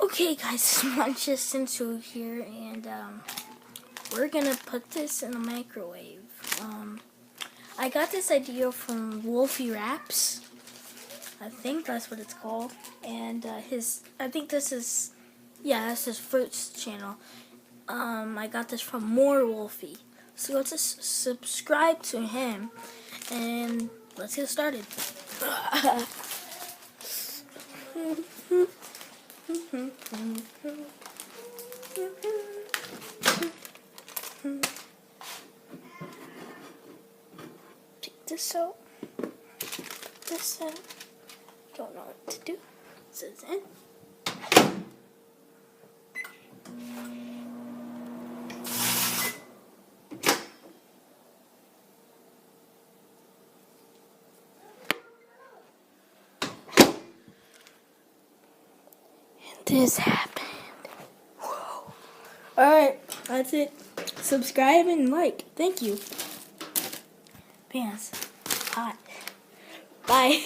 Okay guys, it's Manchester here, and we're gonna put this in the microwave. I got this idea from Wolfie Raps. I think that's what it's called. And I think this is, that's his first channel. I got this from More Wolfie. So let's just subscribe to him, and let's get started. Take this out. Put this in. Don't know what to do. This is in. And this happened. Whoa. Alright, that's it. Subscribe and like. Thank you. Pants. Hot. Bye.